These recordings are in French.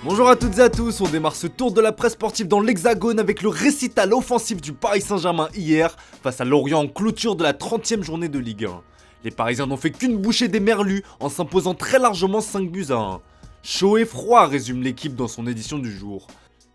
Bonjour à toutes et à tous, on démarre ce tour de la presse sportive dans l'Hexagone avec le récital offensif du Paris Saint-Germain hier face à Lorient en clôture de la 30e journée de Ligue 1. Les Parisiens n'ont fait qu'une bouchée des merlus en s'imposant très largement 5 buts à 1. Chaud et froid résume l'équipe dans son édition du jour.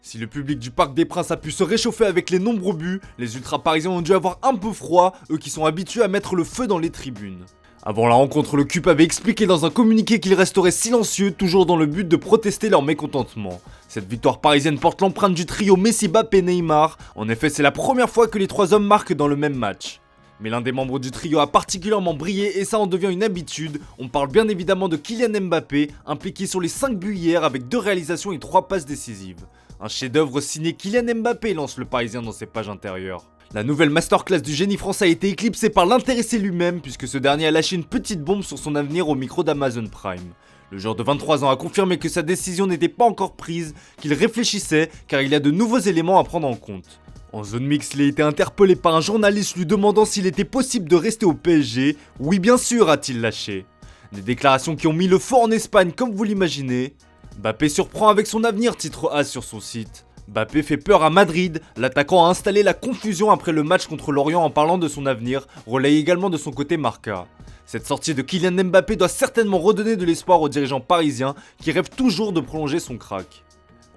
Si le public du Parc des Princes a pu se réchauffer avec les nombreux buts, les ultras parisiens ont dû avoir un peu froid, eux qui sont habitués à mettre le feu dans les tribunes. Avant la rencontre, le CUP avait expliqué dans un communiqué qu'ils resteraient silencieux, toujours dans le but de protester leur mécontentement. Cette victoire parisienne porte l'empreinte du trio Messi, Mbappé, Neymar. En effet, c'est la première fois que les trois hommes marquent dans le même match. Mais l'un des membres du trio a particulièrement brillé et ça en devient une habitude. On parle bien évidemment de Kylian Mbappé, impliqué sur les 5 buts hier avec 2 réalisations et 3 passes décisives. Un chef-d'œuvre signé Kylian Mbappé lance le Parisien dans ses pages intérieures. La nouvelle masterclass du génie français a été éclipsée par l'intéressé lui-même puisque ce dernier a lâché une petite bombe sur son avenir au micro d'Amazon Prime. Le joueur de 23 ans a confirmé que sa décision n'était pas encore prise, qu'il réfléchissait car il y a de nouveaux éléments à prendre en compte. En zone mixte, il a été interpellé par un journaliste lui demandant s'il était possible de rester au PSG. Oui bien sûr, a-t-il lâché. Des déclarations qui ont mis le feu en Espagne comme vous l'imaginez. Mbappé surprend avec son avenir, titre AS sur son site. Mbappé fait peur à Madrid, l'attaquant a installé la confusion après le match contre Lorient en parlant de son avenir, relaye également de son côté Marca. Cette sortie de Kylian Mbappé doit certainement redonner de l'espoir aux dirigeants parisiens qui rêvent toujours de prolonger son crack.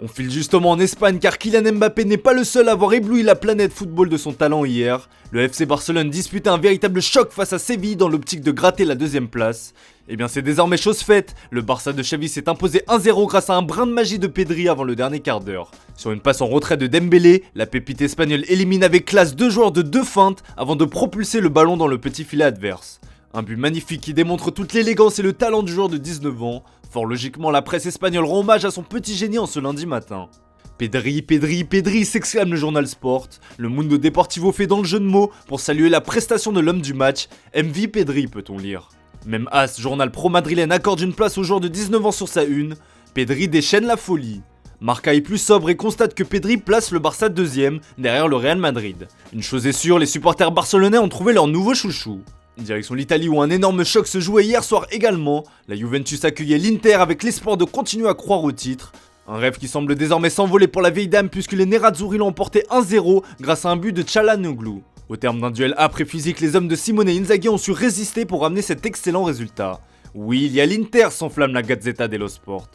On file justement en Espagne car Kylian Mbappé n'est pas le seul à avoir ébloui la planète football de son talent hier. Le FC Barcelone disputait un véritable choc face à Séville dans l'optique de gratter la 2ème place. Et bien c'est désormais chose faite, le Barça de Xavi s'est imposé 1-0 grâce à un brin de magie de Pedri avant le dernier quart d'heure. Sur une passe en retrait de Dembélé, la pépite espagnole élimine avec classe 2 joueurs de 2 feintes avant de propulser le ballon dans le petit filet adverse. Un but magnifique qui démontre toute l'élégance et le talent du joueur de 19 ans. Fort logiquement, la presse espagnole rend hommage à son petit génie en ce lundi matin. Pedri, Pedri, Pedri, s'exclame le journal Sport. Le Mundo Deportivo fait dans le jeu de mots pour saluer la prestation de l'homme du match. MV Pedri peut-on lire. Même AS, journal pro-madrilène, accorde une place au joueur de 19 ans sur sa une. Pedri déchaîne la folie. Marca est plus sobre et constate que Pedri place le Barça 2ème, derrière le Real Madrid. Une chose est sûre, les supporters barcelonais ont trouvé leur nouveau chouchou. Direction l'Italie où un énorme choc se jouait hier soir également. La Juventus accueillait l'Inter avec l'espoir de continuer à croire au titre. Un rêve qui semble désormais s'envoler pour la vieille dame puisque les Nerazzurri l'ont emporté 1-0 grâce à un but de Çalhanoğlu. Au terme d'un duel âpre et physique, les hommes de Simone Inzaghi ont su résister pour ramener cet excellent résultat. Oui, il y a l'Inter, s'enflamme la Gazzetta dello Sport.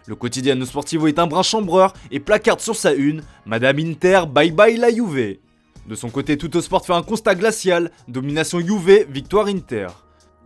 Le quotidiano sportivo est un brin chambreur et placarde sur sa une « Madame Inter, bye bye la Juve ». De son côté, Tuttosport fait un constat glacial, domination Juve, victoire Inter.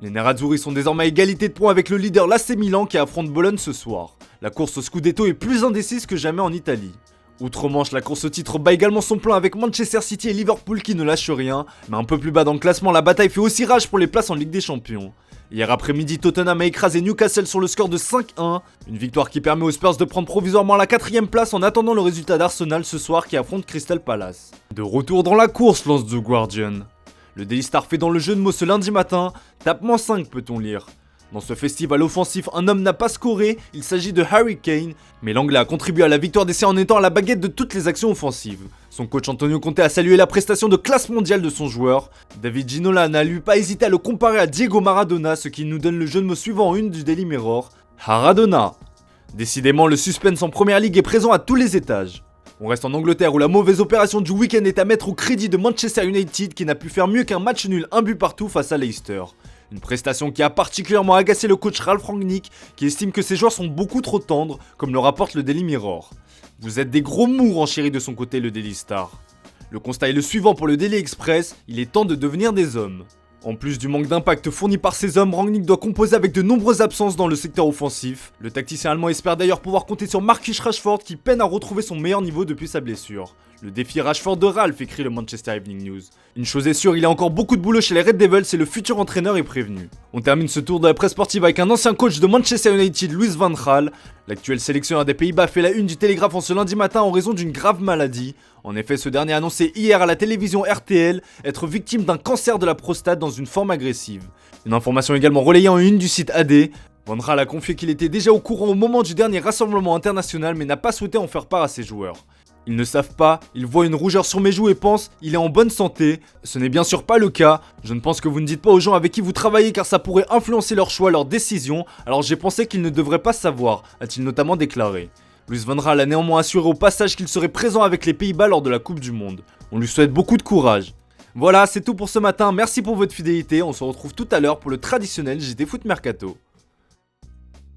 Les Nerazzurri sont désormais à égalité de points avec le leader l'AC Milan qui affronte Bologne ce soir. La course au Scudetto est plus indécise que jamais en Italie. Outre-Manche, la course au titre bat également son plein avec Manchester City et Liverpool qui ne lâchent rien, mais un peu plus bas dans le classement, la bataille fait aussi rage pour les places en Ligue des Champions. Hier après-midi, Tottenham a écrasé Newcastle sur le score de 5-1, une victoire qui permet aux Spurs de prendre provisoirement la 4ème place en attendant le résultat d'Arsenal ce soir qui affronte Crystal Palace. De retour dans la course, lance The Guardian. Le Daily Star fait dans le jeu de mots ce lundi matin, tapement 5 peut-on lire. Dans ce festival offensif, un homme n'a pas scoré, il s'agit de Harry Kane, mais l'Anglais a contribué à la victoire d'essai en étant à la baguette de toutes les actions offensives. Son coach Antonio Conte a salué la prestation de classe mondiale de son joueur. David Ginola n'a lui pas hésité à le comparer à Diego Maradona, ce qui nous donne le jeu de mots suivant en une du Daily Mirror. Maradona. Décidément, le suspense en première ligue est présent à tous les étages. On reste en Angleterre où la mauvaise opération du week-end est à mettre au crédit de Manchester United qui n'a pu faire mieux qu'un match nul 1 but partout face à Leicester. Une prestation qui a particulièrement agacé le coach Ralf Rangnick qui estime que ses joueurs sont beaucoup trop tendres, comme le rapporte le Daily Mirror. Vous êtes des gros mous, renchérit de son côté le Daily Star. Le constat est le suivant pour le Daily Express, il est temps de devenir des hommes. En plus du manque d'impact fourni par ces hommes, Rangnick doit composer avec de nombreuses absences dans le secteur offensif. Le tacticien allemand espère d'ailleurs pouvoir compter sur Marcus Rashford qui peine à retrouver son meilleur niveau depuis sa blessure. Le défi Rashford de Ralph, écrit le Manchester Evening News. Une chose est sûre, il y a encore beaucoup de boulot chez les Red Devils et le futur entraîneur est prévenu. On termine ce tour de la presse sportive avec un ancien coach de Manchester United, Louis van Gaal. L'actuel sélectionneur des Pays-Bas fait la une du Télégraphe en ce lundi matin en raison d'une grave maladie. En effet, ce dernier a annoncé hier à la télévision RTL être victime d'un cancer de la prostate dans une forme agressive. Une information également relayée en une du site AD. Van Gaal a confié qu'il était déjà au courant au moment du dernier rassemblement international mais n'a pas souhaité en faire part à ses joueurs. Ils ne savent pas, ils voient une rougeur sur mes joues et pensent « il est en bonne santé ». Ce n'est bien sûr pas le cas, je ne pense que vous ne dites pas aux gens avec qui vous travaillez car ça pourrait influencer leurs choix, leurs décisions, alors j'ai pensé qu'ils ne devraient pas savoir, a-t-il notamment déclaré. Luis van Gaal a néanmoins assuré au passage qu'il serait présent avec les Pays-Bas lors de la Coupe du Monde. On lui souhaite beaucoup de courage. Voilà, c'est tout pour ce matin, merci pour votre fidélité, on se retrouve tout à l'heure pour le traditionnel JT Foot Mercato.